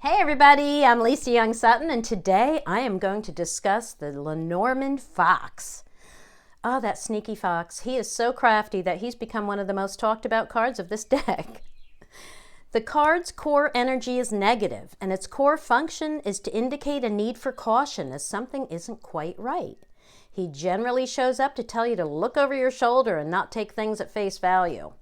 Hey everybody, I'm Lisa Young Sutton, and today I am going to discuss the Lenormand Fox. Oh, that sneaky fox. He is so crafty that he's become one of the most talked about cards of this deck. The card's core energy is negative, and its core function is to indicate a need for caution as something isn't quite right. He generally shows up to tell you to look over your shoulder and not take things at face value.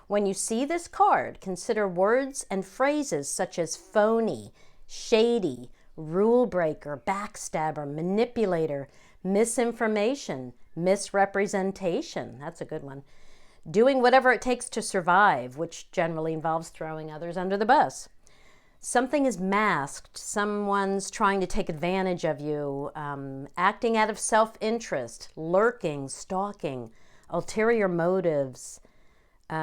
When you see this card, consider words and phrases such as phony, shady, rule breaker, backstabber, manipulator, misinformation, misrepresentation. That's a good one. Doing whatever it takes to survive, which generally involves throwing others under the bus. Something is masked. Someone's trying to take advantage of you, acting out of self-interest, lurking, stalking, ulterior motives,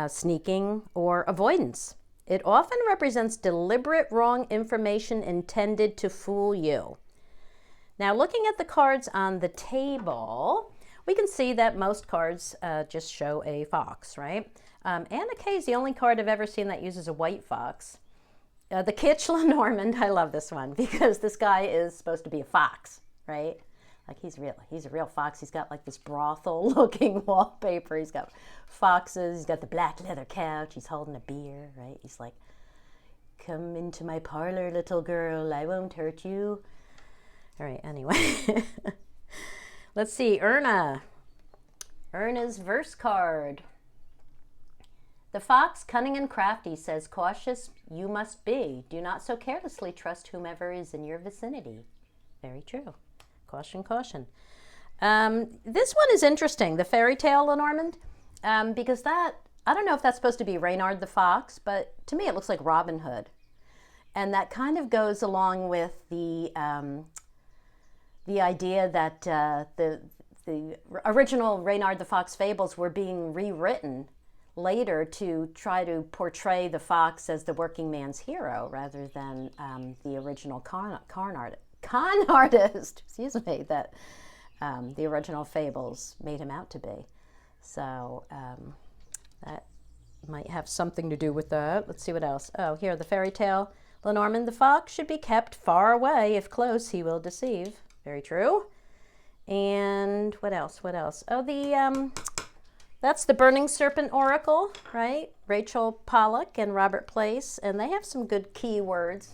sneaking, or avoidance. It often represents deliberate wrong information intended to fool you. Now, looking at the cards on the table, we can see that most cards just show a fox, right? And occasionally, the only card I've ever seen that uses a white fox. The Kitsch Lenormand, I love this one because this guy is supposed to be a fox, right? Like he's a real fox. He's got like this brothel looking wallpaper. He's got foxes. He's got the black leather couch. He's holding a beer, right? He's like, come into my parlor, little girl. I won't hurt you. All right, anyway. Let's see, Erna. Erna's verse card. The fox, cunning and crafty, says, cautious you must be. Do not so carelessly trust whomever is in your vicinity. Very true. Caution, caution. This one is interesting, the fairy tale Lenormand, because that, I don't know if that's supposed to be Reynard the Fox, but to me it looks like Robin Hood. And that kind of goes along with the idea that the original Reynard the Fox fables were being rewritten later to try to portray the fox as the working man's hero rather than the original con artist, excuse me, that the original fables made him out to be. So that might have something to do with that. Let's see what else. Oh, here, the fairy tale Lenormand the Fox should be kept far away. If close, he will deceive. Very true. And what else? What else? Oh, that's the Burning Serpent Oracle, right? Rachel Pollack and Robert Place, and they have some good keywords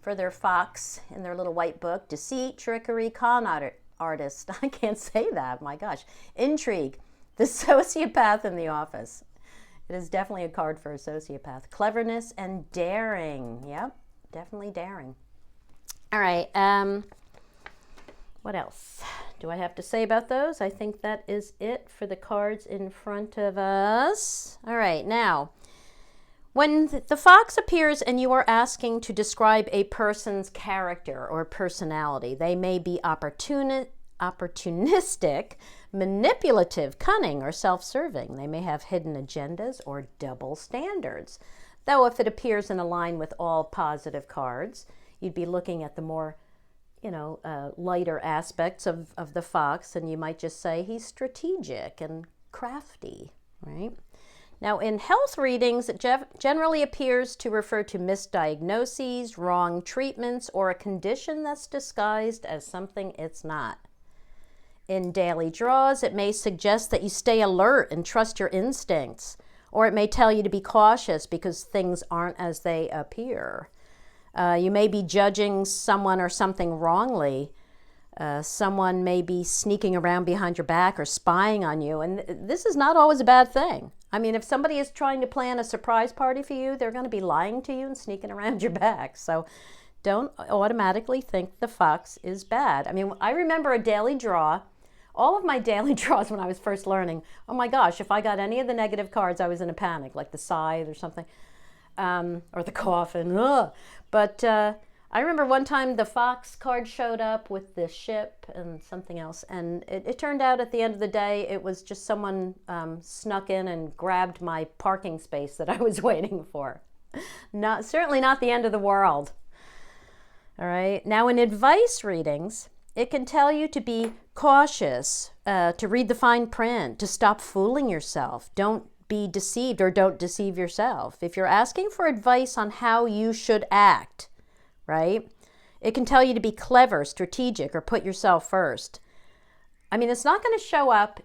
for their fox in their little white book. Deceit, trickery, con artist. I can't say that, my gosh. Intrigue, the sociopath in the office. It is definitely a card for a sociopath. Cleverness and daring. Yep, definitely daring. All right, what else do I have to say about those? I think that is it for the cards in front of us. All right, now, when the fox appears and you are asking to describe a person's character or personality, they may be opportunistic, manipulative, cunning, or self-serving. They may have hidden agendas or double standards. Though if it appears in a line with all positive cards, you'd be looking at the more lighter aspects of the fox, and you might just say he's strategic and crafty, right? Now, in health readings, it generally appears to refer to misdiagnoses, wrong treatments, or a condition that's disguised as something it's not. In daily draws, it may suggest that you stay alert and trust your instincts, or it may tell you to be cautious because things aren't as they appear. You may be judging someone or something wrongly. Someone may be sneaking around behind your back or spying on you, and this is not always a bad thing. I mean, if somebody is trying to plan a surprise party for you, they're going to be lying to you and sneaking around your back. So don't automatically think the fox is bad. I mean, I remember a daily draw. All of my daily draws when I was first learning, oh my gosh, if I got any of the negative cards, I was in a panic, like the scythe or something. Or the coffin. Ugh. But I remember one time the fox card showed up with the ship and something else, and it turned out at the end of the day it was just someone snuck in and grabbed my parking space that I was waiting for. Certainly not the end of the world. All right. Now, in advice readings, it can tell you to be cautious, to read the fine print, to stop fooling yourself. Don't be deceived or don't deceive yourself. If you're asking for advice on how you should act, right? It can tell you to be clever, strategic, or put yourself first. I mean, it's not going to show up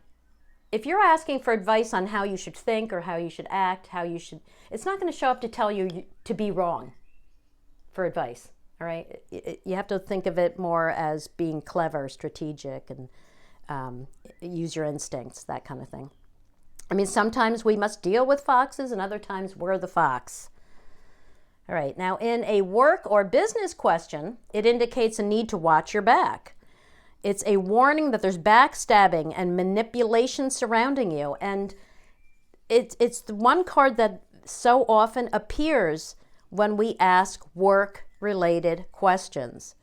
if you're asking for advice on how you should think or how you should act, it's not going to show up to tell you to be wrong for advice, all right? You have to think of it more as being clever, strategic, and use your instincts, that kind of thing. I mean, sometimes we must deal with foxes, and other times we're the fox. All right, now in a work or business question, it indicates a need to watch your back. It's a warning that there's backstabbing and manipulation surrounding you. And it's the one card that so often appears when we ask work-related questions.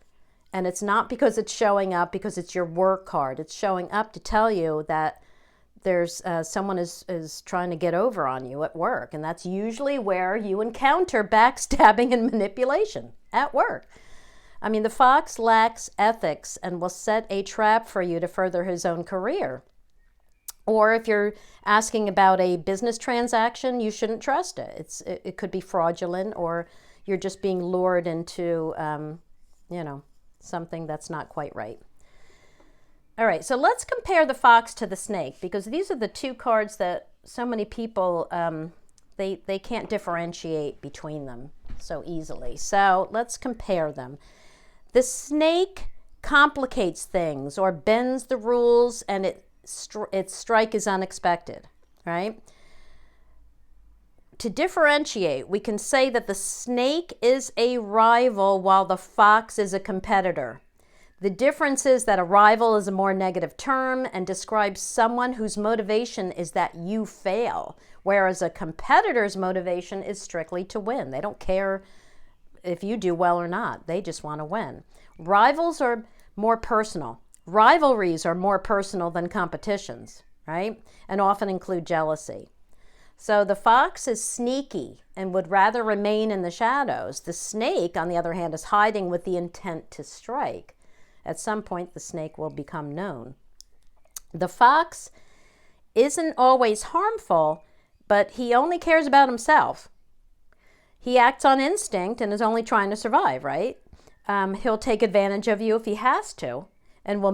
And it's not because it's showing up because it's your work card. It's showing up to tell you that there's someone is trying to get over on you at work. And that's usually where you encounter backstabbing and manipulation, at work. I mean, the fox lacks ethics and will set a trap for you to further his own career. Or if you're asking about a business transaction, you shouldn't trust it. It could be fraudulent, or you're just being lured into, something that's not quite right. All right, so let's compare the fox to the snake, because these are the two cards that so many people, they can't differentiate between them so easily. So let's compare them. The snake complicates things or bends the rules, and its strike is unexpected, right? To differentiate, we can say that the snake is a rival while the fox is a competitor. The difference is that a rival is a more negative term and describes someone whose motivation is that you fail, whereas a competitor's motivation is strictly to win. They don't care if you do well or not. They just want to win. Rivals are more personal. Rivalries are more personal than competitions, right? And often include jealousy. So the fox is sneaky and would rather remain in the shadows. The snake, on the other hand, is hiding with the intent to strike. At some point, the snake will become known. The fox isn't always harmful, but he only cares about himself. He acts on instinct and is only trying to survive, right? He'll take advantage of you if he has to, and will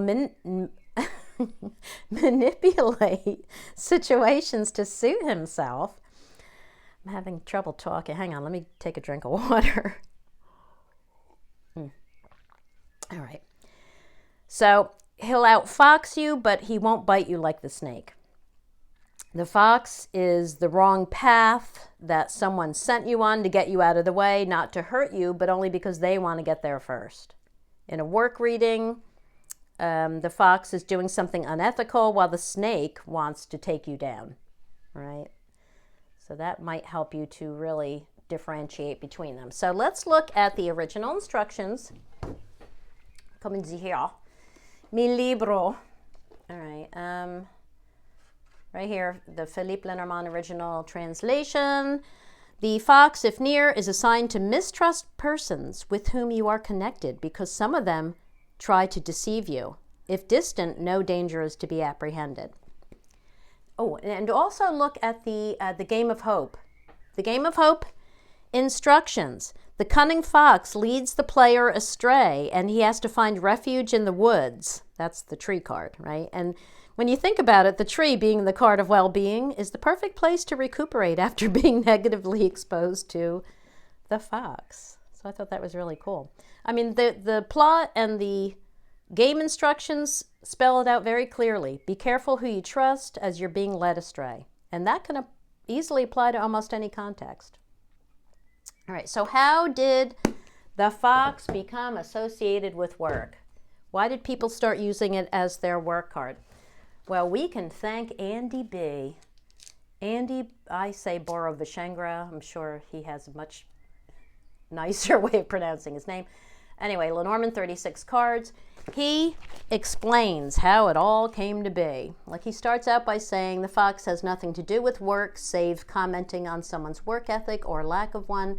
manipulate situations to suit himself. I'm having trouble talking. Hang on, let me take a drink of water. All right. So he'll outfox you, but he won't bite you like the snake. The fox is the wrong path that someone sent you on to get you out of the way, not to hurt you, but only because they want to get there first. In a work reading, the fox is doing something unethical while the snake wants to take you down, right? So that might help you to really differentiate between them. So let's look at the original instructions. Comme dit here. Mi libro. All right. Right here, the Philippe Lenormand original translation. The fox, if near, is assigned to mistrust persons with whom you are connected, because some of them try to deceive you. If distant, no danger is to be apprehended. Oh, and also look at the Game of Hope. The Game of Hope instructions. The cunning fox leads the player astray, and he has to find refuge in the woods. That's the tree card, right? And when you think about it, the tree, being the card of well-being, is the perfect place to recuperate after being negatively exposed to the fox. So I thought that was really cool. I mean, the plot and the game instructions spell it out very clearly. Be careful who you trust as you're being led astray. And that can easily apply to almost any context. All right, so how did the fox become associated with work? Why did people start using it as their work card? Well, we can thank Andy B. Andy, I say Borovishengra. I'm sure he has a much nicer way of pronouncing his name. Anyway, Lenormand 36 cards. He explains how it all came to be. Like, he starts out by saying the fox has nothing to do with work, save commenting on someone's work ethic or lack of one.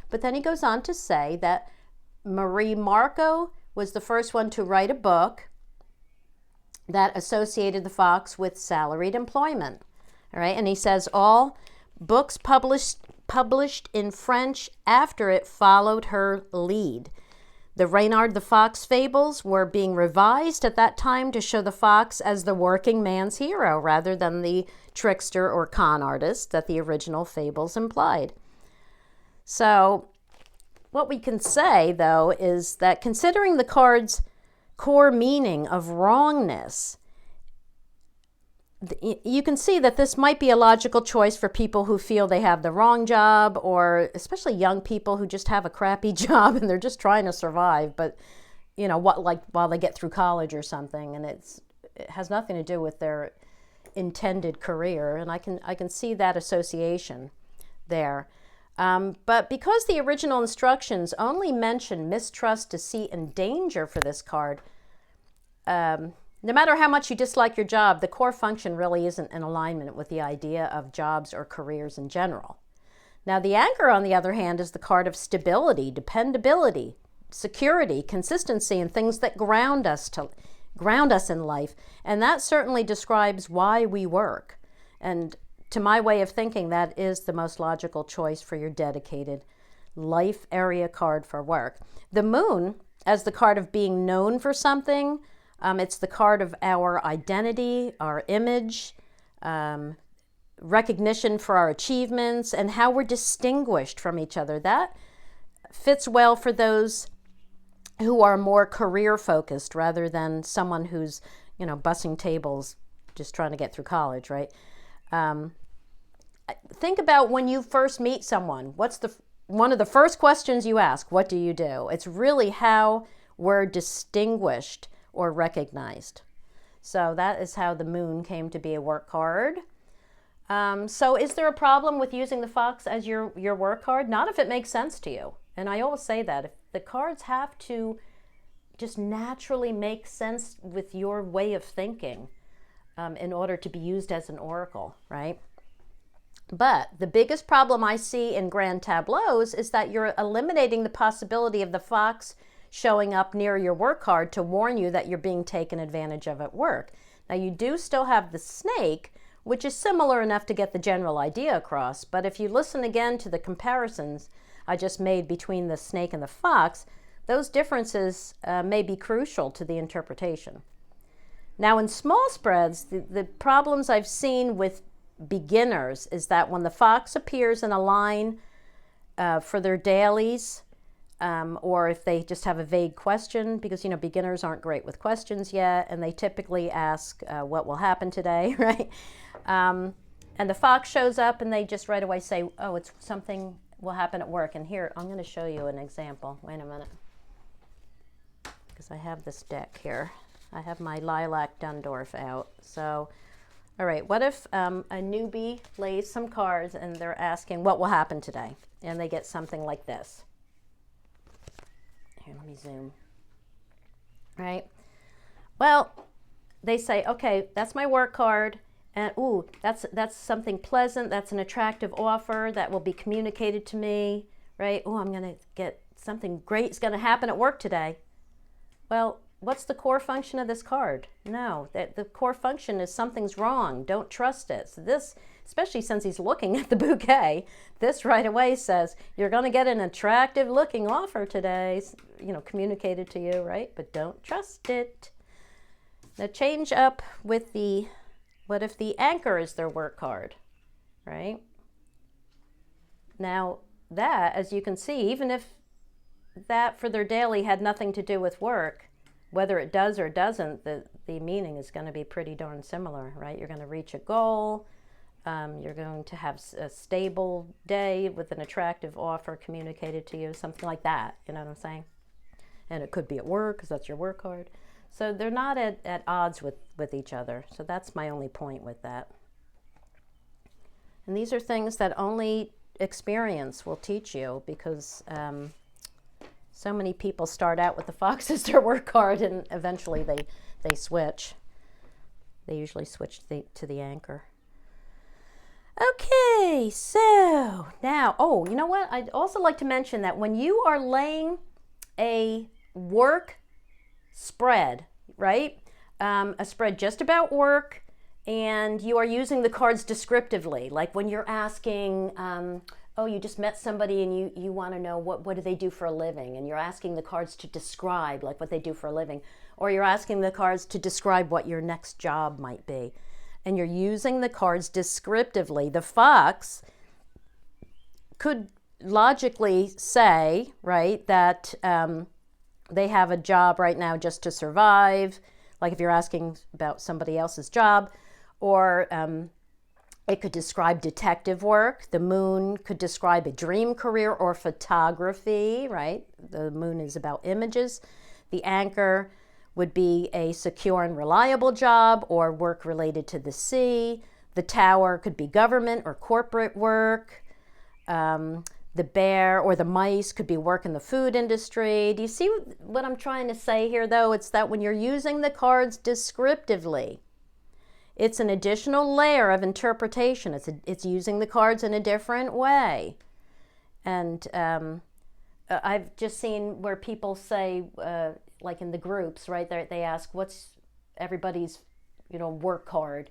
But then he goes on to say that Marie Marco was the first one to write a book that associated the fox with salaried employment. All right, and he says all books published in French after it followed her lead. The Reynard the Fox fables were being revised at that time to show the fox as the working man's hero rather than the trickster or con artist that the original fables implied. So what we can say, though, is that considering the card's core meaning of wrongness, you can see that this might be a logical choice for people who feel they have the wrong job, or especially young people who just have a crappy job and they're just trying to survive, but like while they get through college or something, and it has nothing to do with their intended career, and I can see that association there. But because the original instructions only mention mistrust, deceit, and danger for this card, no matter how much you dislike your job, the core function really isn't in alignment with the idea of jobs or careers in general. Now, the Anchor, on the other hand, is the card of stability, dependability, security, consistency, and things that ground us in life. And that certainly describes why we work. And to my way of thinking, that is the most logical choice for your dedicated life area card for work. The Moon, as the card of being known for something, it's the card of our identity, our image, recognition for our achievements, and how we're distinguished from each other. That fits well for those who are more career-focused rather than someone who's, bussing tables just trying to get through college, right? Think about when you first meet someone. What's one of the first questions you ask? What do you do? It's really how we're distinguished or recognized. So that is how the Moon came to be a work card. So is there a problem with using the fox as your work card? Not if it makes sense to you. And I always say that. If the cards have to just naturally make sense with your way of thinking in order to be used as an oracle, right? But the biggest problem I see in grand tableaus is that you're eliminating the possibility of the fox showing up near your work card to warn you that you're being taken advantage of at work. Now, you do still have the snake, which is similar enough to get the general idea across, but if you listen again to the comparisons I just made between the snake and the fox, those differences may be crucial to the interpretation. Now, in small spreads, the problems I've seen with beginners is that when the fox appears in a line for their dailies, or if they just have a vague question, because beginners aren't great with questions yet, and they typically ask what will happen today, right? And the fox shows up and they just right away say, oh, it's something will happen at work. And here, I'm going to show you an example. Wait a minute, because I have this deck here. I have my Lilac Dundorf out. So, all right, what if a newbie lays some cards and they're asking what will happen today? And they get something like this. Here, let me zoom. Right? Well, they say, okay, that's my work card. And ooh, that's something pleasant. That's an attractive offer that will be communicated to me, right? Oh, I'm going to get something great is going to happen at work today. Well, what's the core function of this card? No, the core function is something's wrong. Don't trust it. So this, especially since he's looking at the bouquet, this right away says you're going to get an attractive looking offer today, communicated to you, right? But don't trust it. Now change up with what if the Anchor is their work card, right? Now that, as you can see, even if that for their daily had nothing to do with work, whether it does or doesn't, the meaning is going to be pretty darn similar, right? You're going to reach a goal. You're going to have a stable day with an attractive offer communicated to you, something like that. You know what I'm saying? And it could be at work because that's your work card. So they're not at odds with each other. So that's my only point with that. And these are things that only experience will teach you, because so many people start out with the fox as their work card and eventually they switch. They usually switch to the Anchor. Okay, so now, you know what? I'd also like to mention that when you are laying a work spread, right? A spread just about work, and you are using the cards descriptively, like when you're asking, oh, you just met somebody and you want to know what do they do for a living, and you're asking the cards to describe like what they do for a living, or you're asking the cards to describe what your next job might be, and you're using the cards descriptively. The fox could logically say, right, that they have a job right now just to survive, like if you're asking about somebody else's job, or it could describe detective work. The moon could describe a dream career or photography, right? The moon is about images. The anchor would be a secure and reliable job or work related to the sea. The tower could be government or corporate work. The bear or the mice could be work in the food industry. Do you see what I'm trying to say here, though? It's that when you're using the cards descriptively, it's an additional layer of interpretation. It's using the cards in a different way. And I've just seen where people say, like in the groups, right, they ask, what's everybody's, work card?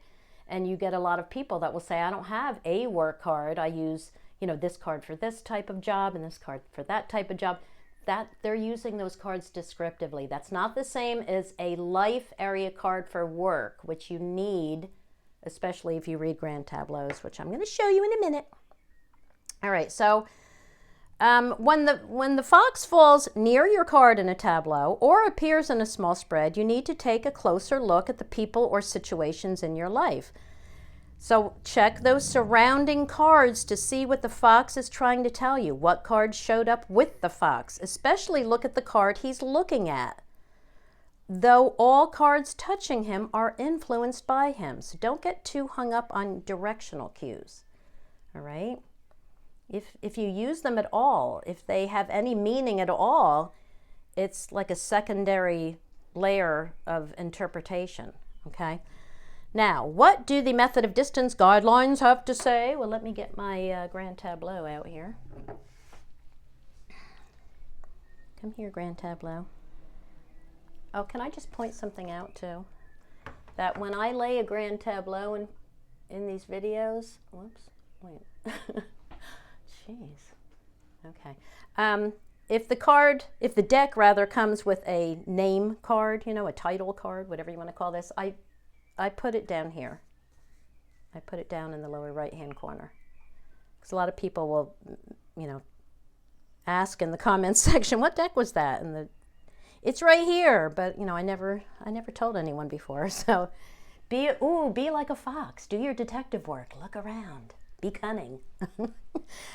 And you get a lot of people that will say, I don't have a work card. I use, this card for this type of job and this card for that type of job. That they're using those cards descriptively. That's not the same as a life area card for work, which you need, especially if you read grand tableaus, which I'm going to show you in a minute. All right, so when the fox falls near your card in a tableau or appears in a small spread, you need to take a closer look at the people or situations in your life. So check those surrounding cards to see what the fox is trying to tell you, what cards showed up with the fox. Especially look at the card he's looking at. Though all cards touching him are influenced by him. So don't get too hung up on directional cues. All right? If you use them at all, if they have any meaning at all, it's like a secondary layer of interpretation. Okay? Now, what do the method of distance guidelines have to say? Well, let me get my grand tableau out here. Come here, grand tableau. Oh, can I just point something out too? That when I lay a grand tableau in these videos, whoops, wait. Jeez. Okay. If the deck rather comes with a name card, a title card, whatever you want to call this, I put it down here. I put it down in the lower right-hand corner. Because a lot of people will, ask in the comments section, what deck was that? And it's right here, but I never told anyone before. So be like a fox. Do your detective work. Look around. Be cunning.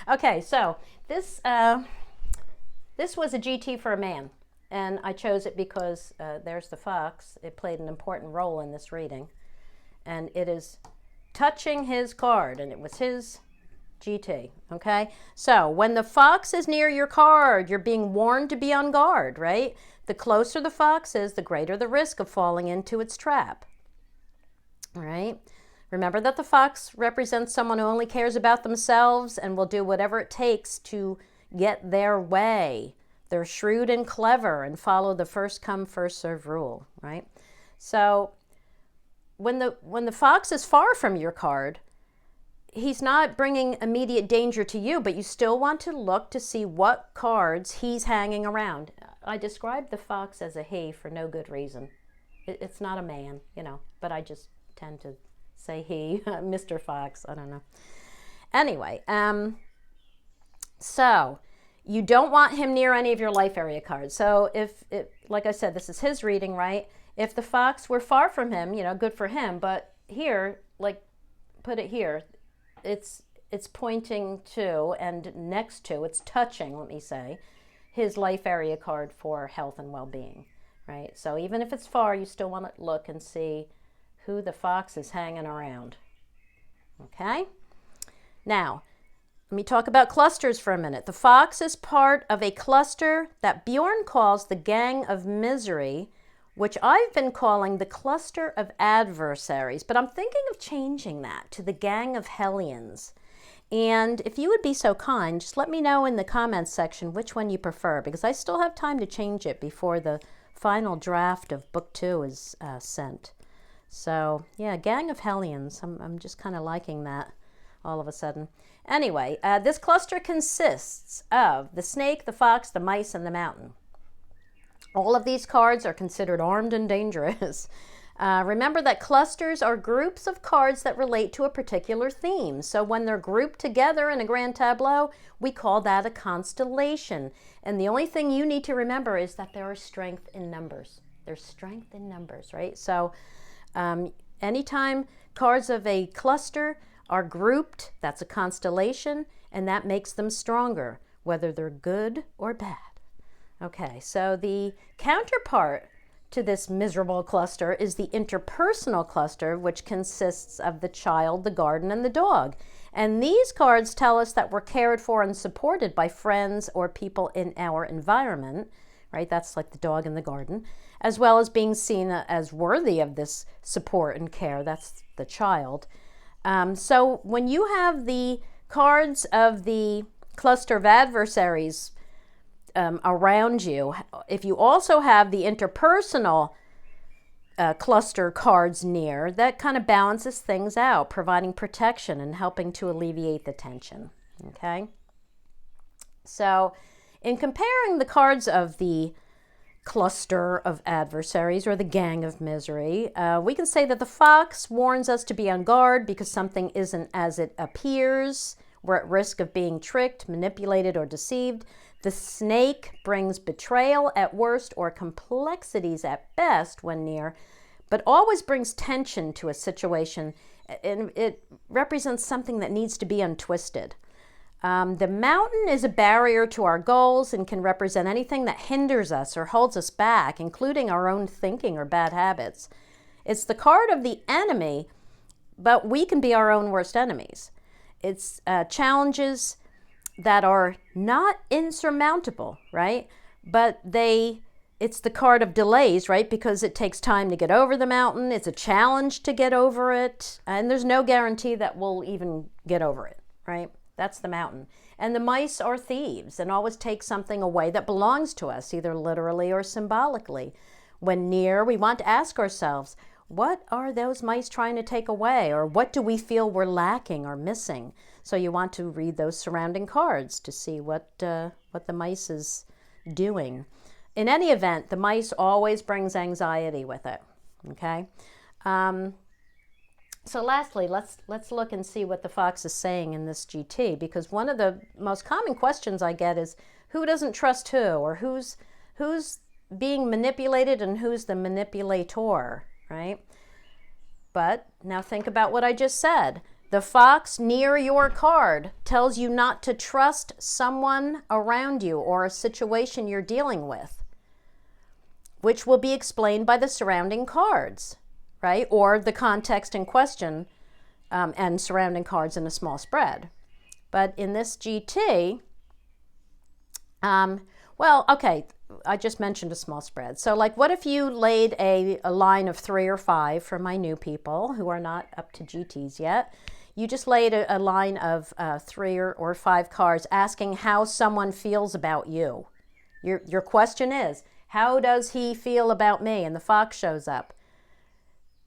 Okay, so this was a GT for a man. And I chose it because there's the fox. It played an important role in this reading. And it is touching his card, and it was his GT, okay? So when the fox is near your card, you're being warned to be on guard, right? The closer the fox is, the greater the risk of falling into its trap, all right? Remember that the fox represents someone who only cares about themselves and will do whatever it takes to get their way. They're shrewd and clever and follow the first come, first serve rule, right? So when the fox is far from your card, he's not bringing immediate danger to you, but you still want to look to see what cards he's hanging around. I described the fox as a he for no good reason. It's not a man, but I just tend to say he, Mr. Fox, I don't know. Anyway, so you don't want him near any of your life area cards. So like I said, this is his reading, right? If the fox were far from him, good for him. But here, like, put it here, it's pointing to and next to, it's touching, let me say, his life area card for health and well-being, right? So even if it's far, you still want to look and see who the fox is hanging around, okay? Now, let me talk about clusters for a minute. The fox is part of a cluster that Bjorn calls the Gang of Misery, which I've been calling the Cluster of Adversaries, but I'm thinking of changing that to the Gang of Hellions. And if you would be so kind, just let me know in the comments section which one you prefer, because I still have time to change it before the final draft of Book 2 is sent. So, yeah, Gang of Hellions. I'm just kind of liking that. all of a sudden. Anyway, this cluster consists of the snake, the fox, the mice, and the mountain. All of these cards are considered armed and dangerous. Remember that clusters are groups of cards that relate to a particular theme. So when they're grouped together in a grand tableau, we call that a constellation. And the only thing you need to remember is that there is strength in numbers. There's strength in numbers, right? So anytime cards of a cluster are grouped, that's a constellation, and that makes them stronger, whether they're good or bad. Okay, so the counterpart to this miserable cluster is the interpersonal cluster, which consists of the child, the garden, and the dog. And these cards tell us that we're cared for and supported by friends or people in our environment, right? That's like the dog in the garden, as well as being seen as worthy of this support and care. That's the child. So when you have the cards of the cluster of adversaries around you, if you also have the interpersonal cluster cards near, that kind of balances things out, providing protection and helping to alleviate the tension. Okay? So in comparing the cards of the cluster of adversaries or the gang of misery, we can say that the fox warns us to be on guard because something isn't as it appears. We're at risk of being tricked, manipulated, or deceived. The snake brings betrayal at worst or complexities at best when near, but always brings tension to a situation, and it represents something that needs to be untwisted. The mountain is a barrier to our goals and can represent anything that hinders us or holds us back, including our own thinking or bad habits. It's the card of the enemy, but we can be our own worst enemies. It's challenges that are not insurmountable, right? But it's the card of delays, right? Because it takes time to get over the mountain. It's a challenge to get over it. And there's no guarantee that we'll even get over it, right? That's the mountain. And the mice are thieves and always take something away that belongs to us, either literally or symbolically. When near, we want to ask ourselves, what are those mice trying to take away? Or what do we feel we're lacking or missing? So you want to read those surrounding cards to see what the mice is doing. In any event, the mice always brings anxiety with it, okay? So lastly, let's look and see what the fox is saying in this GT, because one of the most common questions I get is who doesn't trust who, or who's being manipulated and who's the manipulator, right? But now think about what I just said. The fox near your card tells you not to trust someone around you or a situation you're dealing with, which will be explained by the surrounding cards, right? Or the context in question and surrounding cards in a small spread. But in this GT, well, okay, I just mentioned a small spread. So like, what if you laid a line of 3 or 5 for my new people who are not up to GTs yet? You just laid a line of 3 or 5 cards asking how someone feels about you. Your question is, how does he feel about me? And the fox shows up.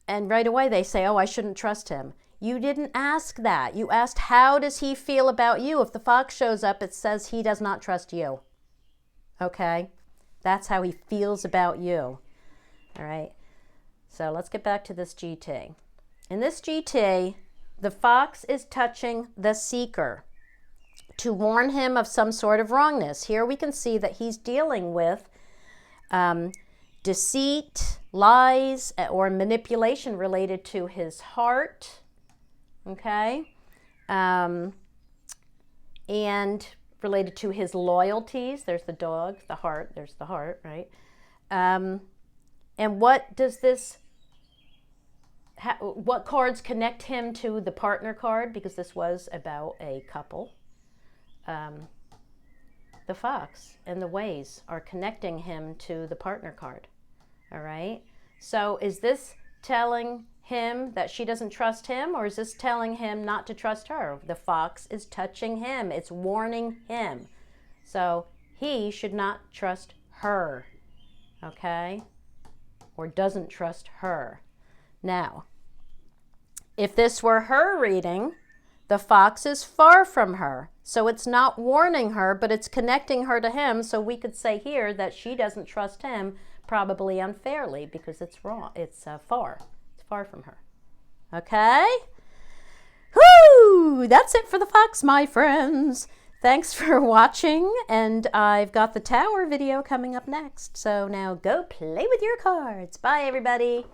And right away they say, oh, I shouldn't trust him. You didn't ask that. You asked, how does he feel about you? If the fox shows up, it says he does not trust you. Okay? That's how he feels about you. All right? So let's get back to this GT. In this GT, the fox is touching the seeker to warn him of some sort of wrongness. Here we can see that he's dealing with deceit, lies, or manipulation related to his heart, okay? And related to his loyalties. There's the dog, the heart, there's the heart, right? And what does this, what cards connect him to the partner card? Because this was about a couple. The fox and the ways are connecting him to the partner card. All right. So is this telling him that she doesn't trust him, or is this telling him not to trust her? The fox is touching him. It's warning him. So he should not trust her. Okay. Or doesn't trust her. Now, if this were her reading, The fox is far from her, so it's not warning her, but it's connecting her to him. So we could say here that she doesn't trust him, probably unfairly, because it's wrong. It's far. It's far from her. Okay? Whoo! That's it for the fox, my friends. Thanks for watching, and I've got the tower video coming up next. So now go play with your cards. Bye, everybody.